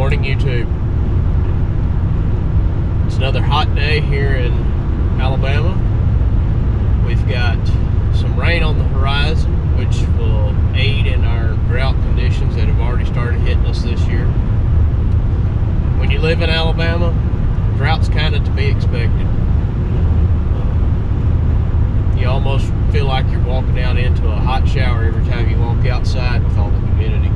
morning, YouTube. It's another hot day here in Alabama. We've got some rain on the horizon, which will aid in our drought conditions that have already started hitting us this year. When you live in Alabama, drought's kind of to be expected. You almost feel like you're walking out into a hot shower every time you walk outside with all the humidity.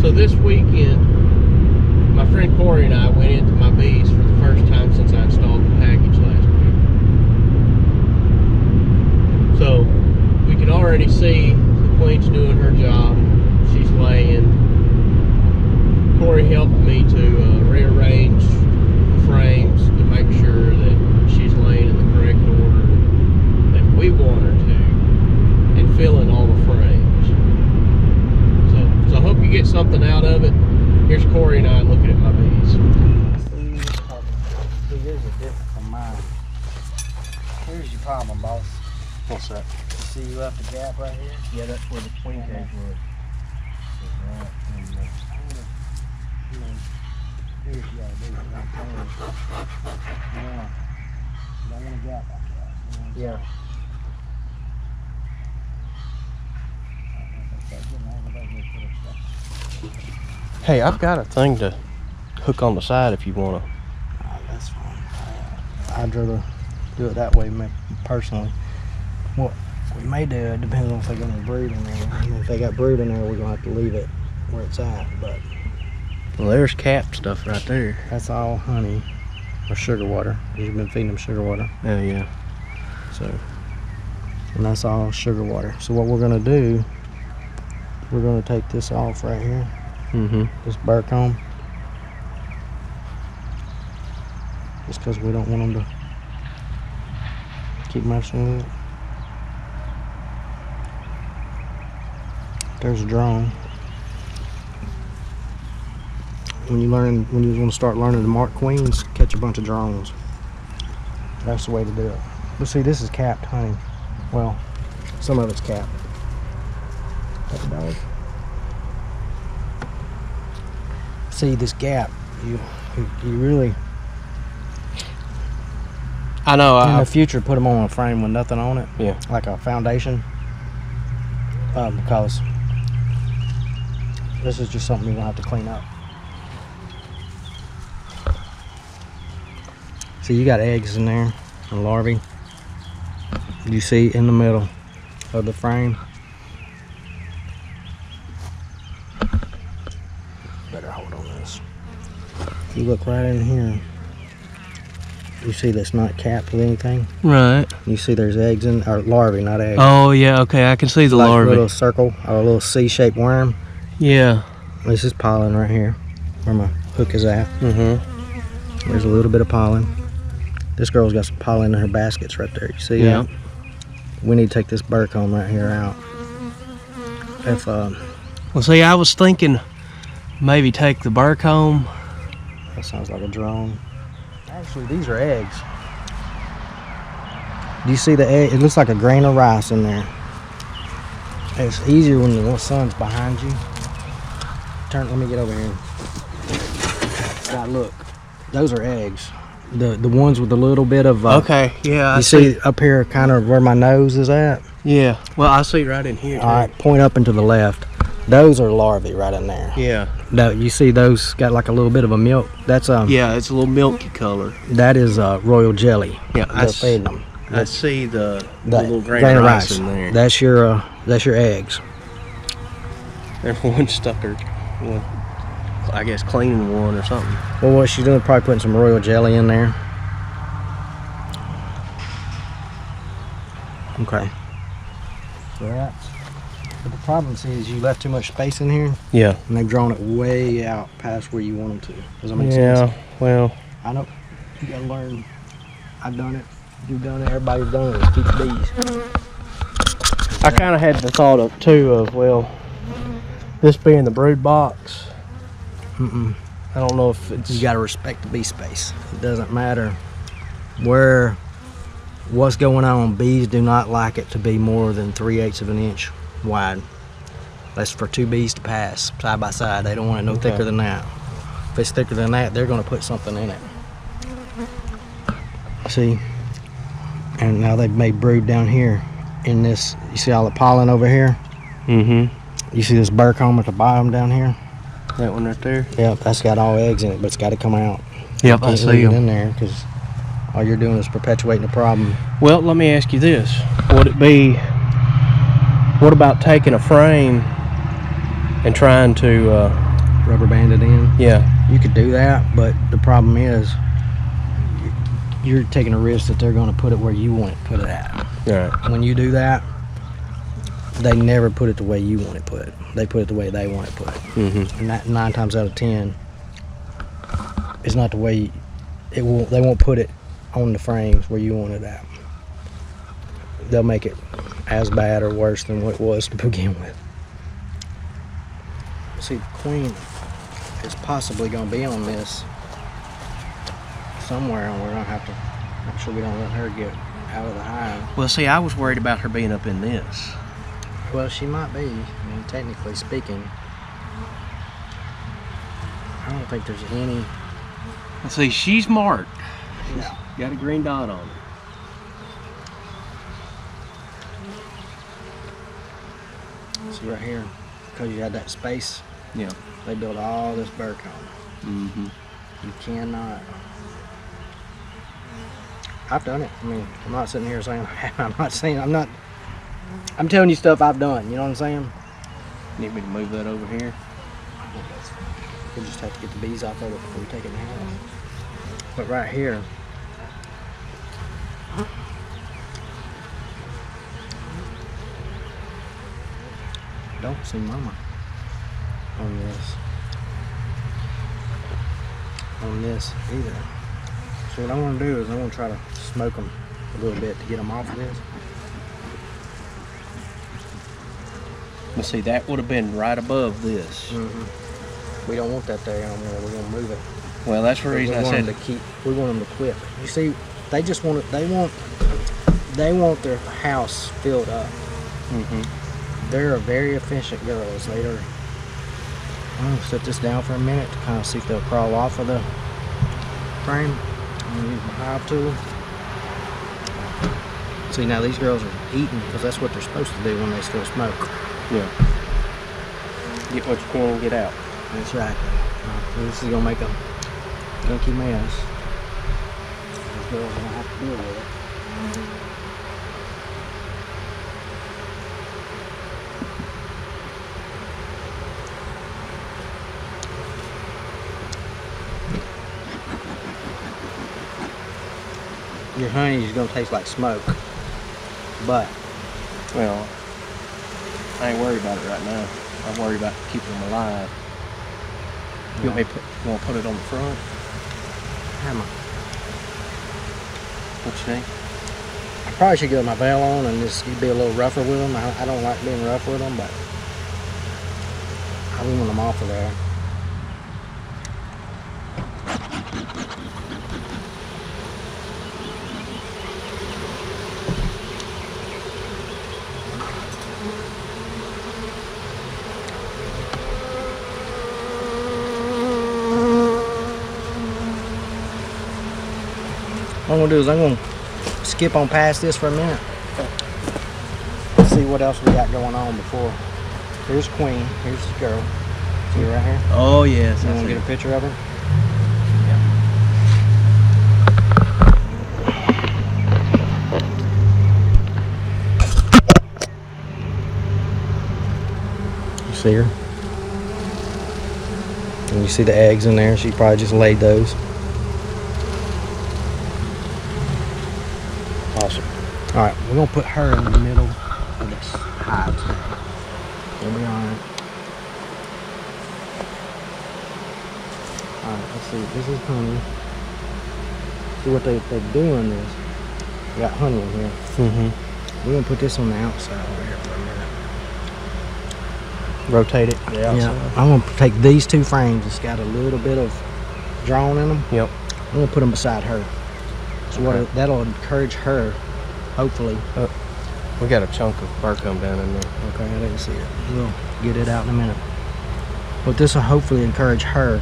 So this weekend, my friend Corey and I went into my bees for the first time since I installed the package last week. So we can already see the queen's doing her job. She's laying. Corey helped me to rearrange the frames to make sure that she's laying in the correct order that we want her to, and fill in all the frames. So I hope you get something out of it. Here's Corey and I looking at my bees. See, yours are different from mine. Here's your problem, boss. What's that? See, you left a gap right here? Yeah, that's where the queen cage was. Right. Here's you gotta do it. Yeah. You don't want a gap like that. Yeah. Hey, I've got a thing to hook on the side if you want to. Oh, that's fine. I'd rather do it that way, personally. What we may do, it depends on if they're going to breed in there. I mean, if they got brood in there, we're going to have to leave it where it's at. But Well, there's cap stuff right there. that's all honey or sugar water. You've been feeding them sugar water. Oh, yeah. So, and that's all sugar water. So what we're going to do, we're going to take this off right here. Mm-hmm. This burr comb, just because we don't want them to keep messing with it. There's a drone. When you want to start learning to mark queens, catch a bunch of drones. That's the way to do it. But see, this is capped honey. Well, some of it's capped. Take a dog. See this gap, you really, I know. in the future, put them on a frame with nothing on it. Yeah. Like a foundation. Because this is just something you're gonna have to clean up. See, you got eggs in there and larvae. You see in the middle of the frame. Better hold on this. If you look right in here, you see that's not capped with anything. Right. You see there's eggs in, or larvae, not eggs. Oh, yeah, okay, I can see the Like larvae. a little circle or a little C-shaped worm. Yeah. This is pollen right here, where my hook is at. Mm-hmm. There's a little bit of pollen. This girl's got some pollen in her baskets right there. You see Yeah. that? We need to take this burr comb right here out. If Well, see, I was thinking maybe take the burr comb. that sounds like a drone. Actually, these are eggs. Do you see the egg? It looks like a grain of rice in there. It's easier when the sun's behind you. Let me get over here. God, look, those are eggs. The ones with a little bit of Okay, yeah. you see up here, kind of where my nose is at. Yeah. Well, I see right in here. All right, point up and to the left. Those are larvae right in there. Yeah. No, you see those got like a little bit of a milk. That's Yeah, it's a little milky color. that is royal jelly. Yeah, They're feeding them. I see the That little grain of rice in there. That's your eggs. There's one stucker. Well, I guess cleaning one or something. Well, what she's doing, probably putting some royal jelly in there. Okay. So that's. But the problem is you left too much space in here, Yeah. and they've drawn it way out past where you want them to. Does that make Yeah. sense? Well. I know. You gotta learn. I've done it. You've done it. Everybody's done it. Keep bees. I kind of had the thought of too of, well, this being the brood box. I don't know if it's. You gotta respect the bee space. It doesn't matter what's going on. Bees do not like it to be more than 3/8 of an inch wide. That's for two bees to pass side by side. They don't want it no Okay. thicker than that. If it's thicker than that, they're gonna put something in it. See? And now they've made brood down here in this. You see all the pollen over here? Mm-hmm. You see this burr comb at the bottom down here? That one right there? Yep, that's got all eggs in it, but it's got to come out. Yep, You I can't see leave it them. in there because all you're doing is perpetuating the problem. Well, let me ask you this. Would it be... What about taking a frame and trying to... Rubber band it in. yeah. You could do that, but the problem is you're taking a risk that they're going to put it where you want it put it at. Right. When you do that, they never put it the way you want it put. They put it the way they want it put. Mm-hmm. And that 9 times out of 10, it's not the way it won't. They won't put it on the frames where you want it at. They'll make it as bad or worse than what it was to begin with. See, the queen is possibly going to be on this somewhere, and we're going to have to make sure we don't let her get out of the hive. Well, see, I was worried about her being up in this. Well, she might be. I mean, technically speaking, I don't think there's any. Let's see, she's marked. She's Yeah. got a green dot on her. See right here, because you had that space, Yeah. they built all this burr comb. Mm-hmm. You cannot. I've done it. I mean, I'm not sitting here saying I'm telling you stuff I've done. You know what I'm saying? Need me to move that over here? We just have to get the bees off of it before we take it down. But right here, don't see mama on this either. So what I want to do is I want to try to smoke them a little bit to get them off of this. Let's see, that would have been right above this. We don't want that there anymore. We're gonna move it. Well, that's the reason I said... We want them to quit. You see, they just want it. They want their house filled up. Mm-hmm. They're a very efficient girls. I'm gonna set this down for a minute to kind of see if they'll crawl off of the frame. I'm gonna use my hive tool. See, now these girls are eating because that's what they're supposed to do when they still smoke. Yeah. Get what you can and get out. That's right. This is gonna make a gunky mess. These girls are gonna have to deal with it. Your honey is gonna taste like smoke, but Well, I ain't worried about it right now. I'm worried about keeping them alive. You want to put it on the front? hammer. What you think? I probably should get my veil on and just be a little rougher with them. I don't like being rough with them, but I want them off of there. What I'm gonna do is I'm gonna skip on past this for a minute. Let's see what else we got going on before. Here's Queen. Here's the girl. See her right here? Oh, yes. You I want to see. get a picture of her? You see her? And you see the eggs in there. She probably just laid those. Awesome. All right, we're gonna put her in the middle of this hive today. We'll be on it. All right, let's see. This is honey. See what they're doing is we got honey in here. Mm-hmm. We're gonna put this on the outside over here for a minute. Rotate it. Yeah. I'm gonna take these two frames. It's got a little bit of drawn in them. Yep. I'm gonna put them beside her. So Okay. that'll encourage her, hopefully, We got a chunk of burr comb down in there. Okay, I didn't see it. We'll get it out in a minute. But this will hopefully encourage her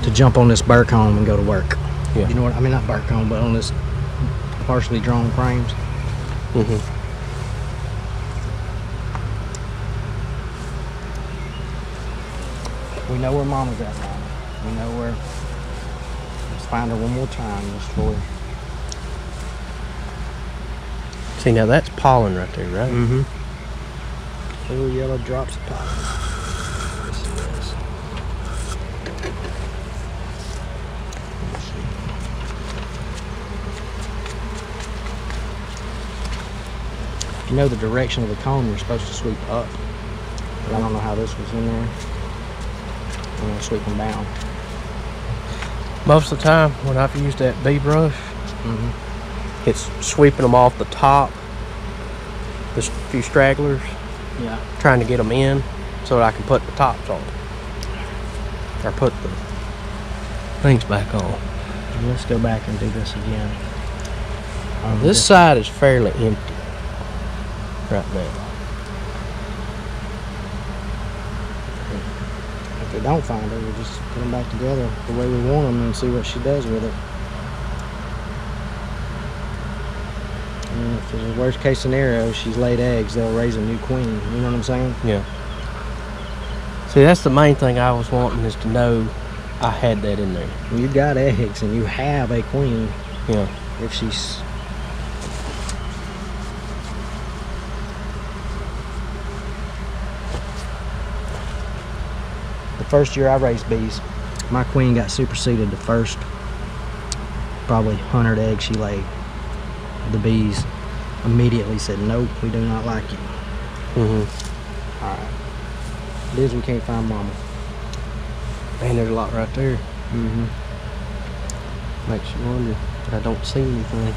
to jump on this burr comb and go to work. Yeah. You know what I mean? Not burr comb, but on this partially drawn frames. Mm-hmm. We know where Mama's at, Mama. We know where. Let's find her one more time, Miss Troy. See, now that's pollen right there, right? Mm-hmm. Little yellow drops of pollen. Yes, it is. Let's see. If you know the direction of the comb, you're supposed to sweep up. But I don't know how this was in there. I'm gonna sweep them down. Most of the time, when I've used that bee brush, it's sweeping them off the top, the few stragglers, Yeah. trying to get them in so that I can put the tops on. Or put the things back on. Let's go back and do this again. This side is fairly empty right now. If we don't find her, we'll just put them back together the way we want them and see what she does with it. And if there's a worst case scenario, she's laid eggs, they'll raise a new queen. You know what I'm saying? Yeah. See, that's the main thing I was wanting, is to know I had that in there. You got eggs and you have a queen. Yeah. If she's... The first year I raised bees, my queen got superseded the first probably 100 eggs she laid. The bees immediately said, nope, we do not like you. Mm-hmm. Alright. It is we can't find Mama. And there's a lot right there. Mm-hmm. Makes you wonder. I don't see anything.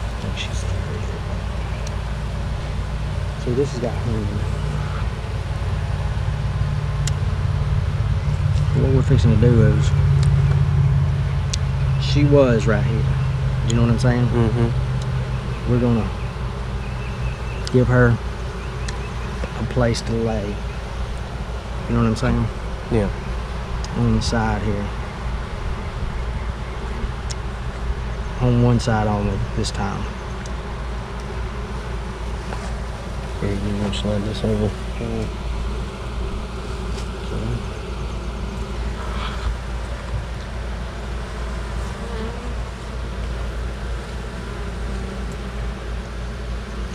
I think she's there. See, this has got honey in it. What we're fixing to do is, she was right here. You know what I'm saying? Mm-hmm. We're gonna give her a place to lay. You know what I'm saying? Yeah. On the side here. On one side only this time. Here, you want to slide this over. Okay.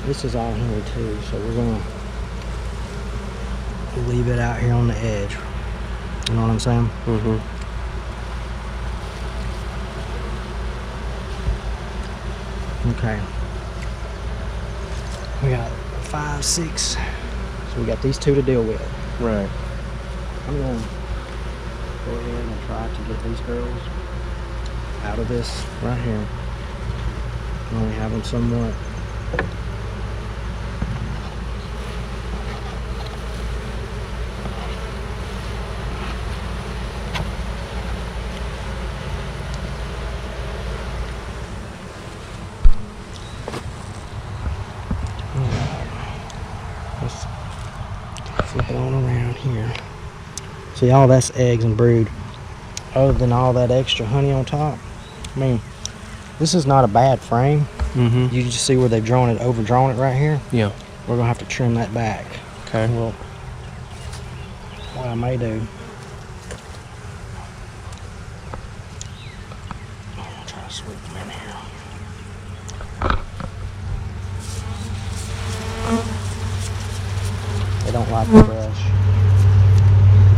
This is all honey too, so we're gonna leave it out here on the edge. You know what I'm saying? Mm-hmm. Okay. We got 5, 6. So we got these 2 to deal with. Right. I'm gonna go ahead and try to get these girls out of this right here. Only have them somewhat. Let's flip it on around here. See, all that's eggs and brood. Other than all that extra honey on top. I mean, this is not a bad frame. Mm-hmm. You just see where they've overdrawn it right here. Yeah. We're gonna have to trim that back. Okay. Well, what I may do, I'll try to sweep them in here. They don't like the brush,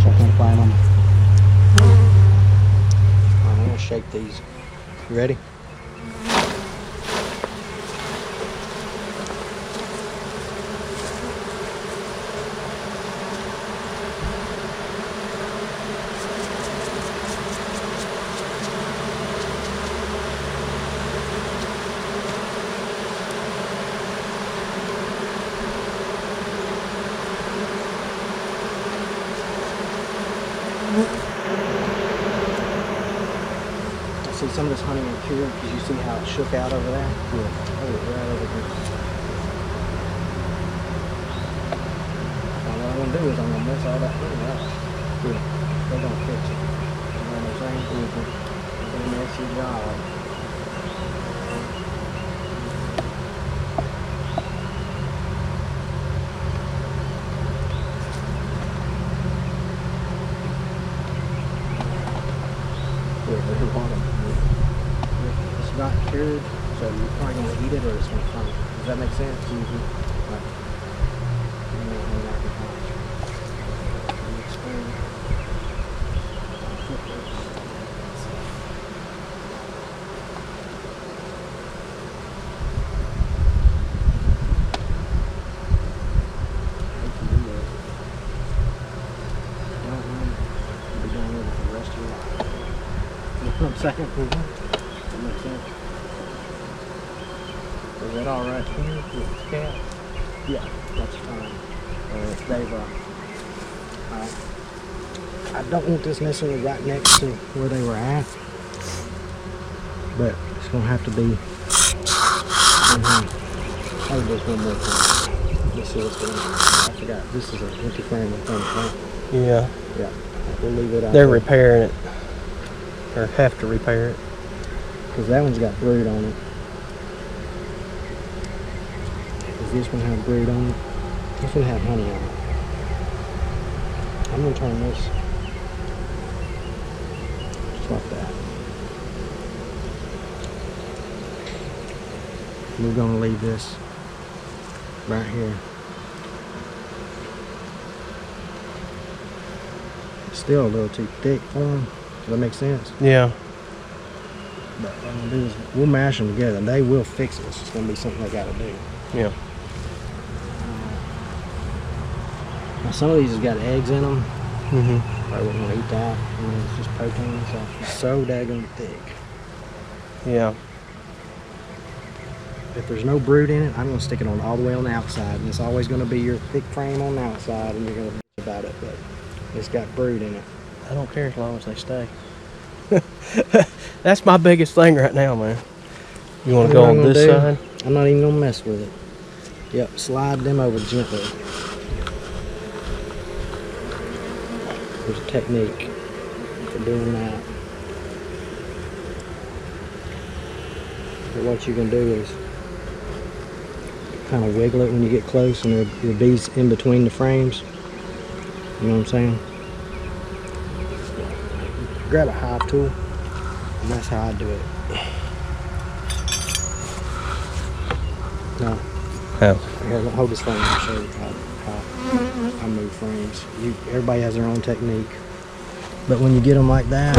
so I can't find them. Alright, I'm gonna shake these. You ready? some of this honey and cured because you see how it shook out over there? Yeah. Oh, right over here. Now what I'm going to do is I'm going to mess all that honey up. Yeah. They're going to fix it. You know what I'm saying? It's going to mess your job. It's not cured, so you're probably going to eat it or it's going to come. Does that make sense? Right. Second. That makes sense. Is that all right here with the cat? Yeah, that's fine. They've, alright. I don't want this necessarily right next to where they were at, but it's going to have to be. I'll do one more thing. Let's see what's going on. I forgot. This is an empty frame of things, right? Yeah. Yeah. We'll leave it out. They're repairing it. Or have to repair it. Because that one's got brood on it. Does this one have brood on it? This one have honey on it. I'm going to turn this just like that. We're going to leave this right here. It's still a little too thick for them. Does that make sense? Yeah. But what I'm going to do is we'll mash them together. They will fix it. It's just going to be something they got to do. Yeah. Now some of these has got eggs in them. Mm-hmm. I wouldn't want to eat that. I mean, it's just protein, so it's so daggone thick. Yeah. If there's no brood in it, I'm going to stick it on all the way on the outside. And it's always going to be your thick frame on the outside, and you're going to bitch about it. But it's got brood in it. I don't care as long as they stay. That's my biggest thing right now, man. You want to go on this side? I'm not even going to mess with it. Yep, slide them over gently. There's a technique for doing that. But what you can do is kind of wiggle it when you get close, and there'll be in between the frames. You know what I'm saying? Grab a hive tool, and that's how I do it. No. How? Here, hold this frame and show you how I move frames. Everybody has their own technique. But when you get them like that,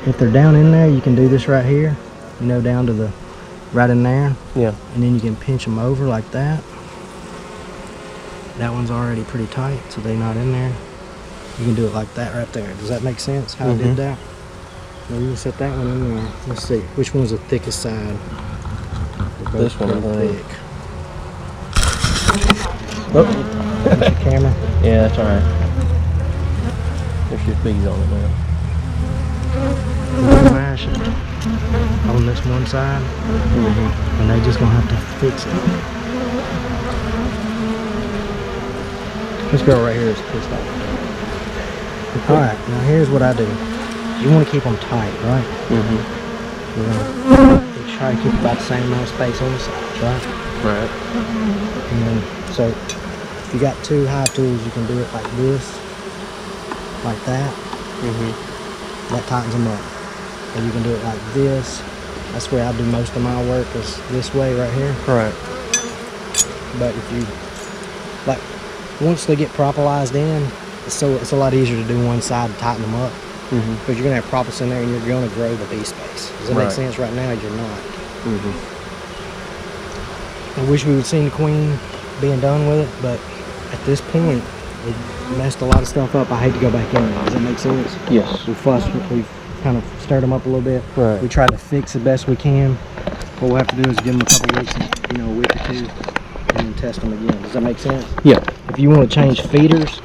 if they're down in there, you can do this right here. You know, down to the, right in there. Yeah. And then you can pinch them over like that. That one's already pretty tight, so they're not in there. You can do it like that right there. Does that make sense, how I did that? Well, you can set that one in there. Let's see, which one's the thickest side? This one, I think. Thick. Oh, that's your camera. Yeah, that's alright. There's just bees on it now. We're gonna mash it on this one side, and they're just gonna have to fix it. This girl right here is pissed off. Alright, now here's what I do. You want to keep them tight, right? You're gonna try to keep about the same amount of space on the sides, right? Right. And then, so if you got two hive tools, you can do it like this, like that. That tightens them up. Or you can do it like this. That's where I do most of my work, is this way right here. Right. But if you, like, once they get propolized in, it's a lot easier to do one side and tighten them up. Because you're going to have propolis in there, and you're going to grow the bee space. Does that make sense? Right now, you're not. I wish we would seen the queen being done with it, but at this point, we messed a lot of stuff up. I hate to go back in there. Does that make sense? Yes. We've kind of stirred them up a little bit. Right. We try to fix the best we can. What we'll have to do is give them a couple weeks, a week or two, and then test them again. Does that make sense? Yeah. If you want to change feeders,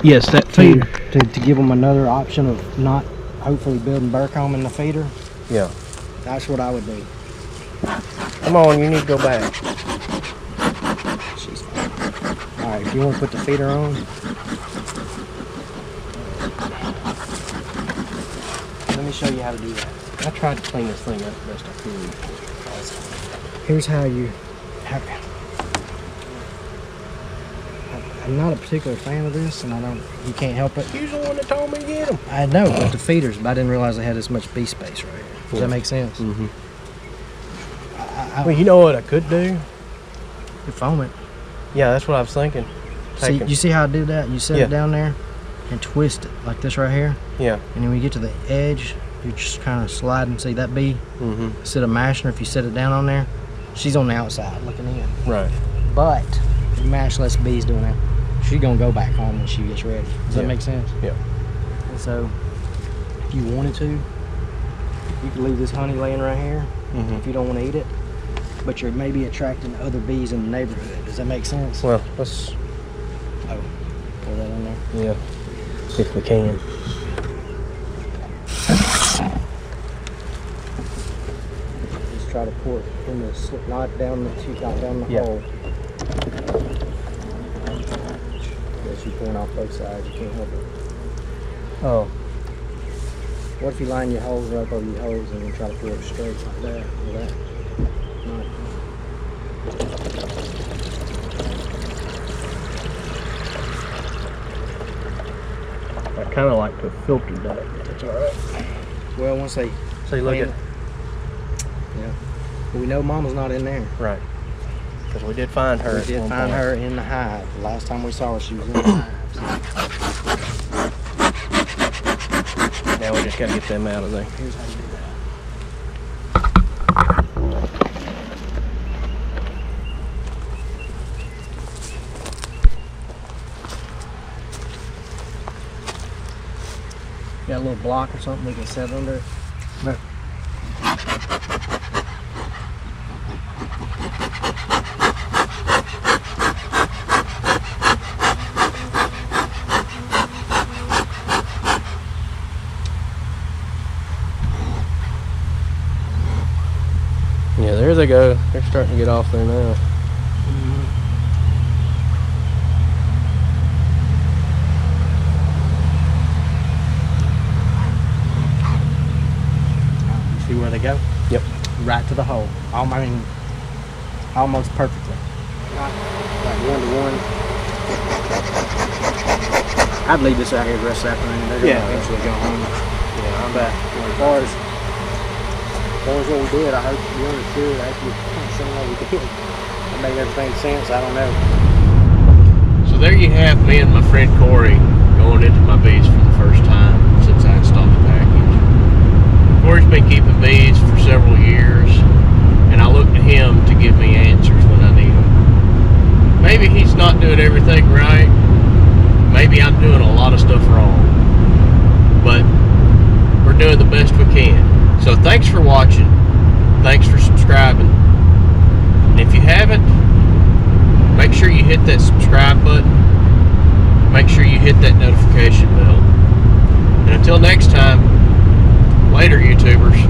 Yes, that feeder. to give them another option of not hopefully building burr comb in the feeder, Yeah. That's what I would do. Come on, you need to go back. She's fine. All right, if you want to put the feeder on. Let me show you how to do that. I tried to clean this thing up the best I could. Here's how you. I'm not a particular fan of this, and you can't help it. You're the one that told me to get them. I know, but the feeders, but I didn't realize they had this much bee space right here. Does that make sense? Mm-hmm. Well, you know what I could do? You foam it. Yeah, that's what I was thinking. See, you see how I do that? You set Yeah. it down there and twist it like this right here. Yeah. And then when you get to the edge, you just kind of slide and see that bee. Mm-hmm. Instead of mashing her, if you set it down on there, she's on the outside looking in. Right. But if you mash less bees doing that, she's gonna go back home when she gets ready. Does that make sense? Yeah. And so, if you wanted to, you could leave this honey laying right here if you don't want to eat it. But you're maybe attracting other bees in the neighborhood. Does that make sense? Well, let's. Oh, pour that in there. Yeah. If we can. Just try to pour it in the not down the hole. Yes, you're pouring off both sides. You can't help it. Oh. What if you line your holes up over your holes and then try to pour it straight like that? Or that? No. I kind of like to filter that, but that's all right. Well, once they See, look at. yeah. Well, we know Mama's not in there. Right. Because we did find her. We did find her in the hive. The last time we saw her, she was in the hive. Now we just got to get them out of there. Here's how you do that. Got a little block or something we can set under it? No. Yeah, there they go. They're starting to get off there now. See where they go? Yep. Right to the hole. I mean, almost perfectly. Like 1 to 1. I'd leave this out here the rest of the afternoon. They're gonna eventually go home. Yeah, I'm back. As far as what we did, I hope you understood. I hope you understand what we did. That made everything sense. I don't know. So there you have me and my friend Corey going into my bees for the first time since I installed the package. Corey's been keeping bees for several years, and I look to him to give me answers when I need them. Maybe he's not doing everything right. Maybe I'm doing a lot of stuff wrong. But we're doing the best we can. So thanks for watching. Thanks for subscribing. And if you haven't, make sure you hit that subscribe button. Make sure you hit that notification bell. And until next time, later, YouTubers.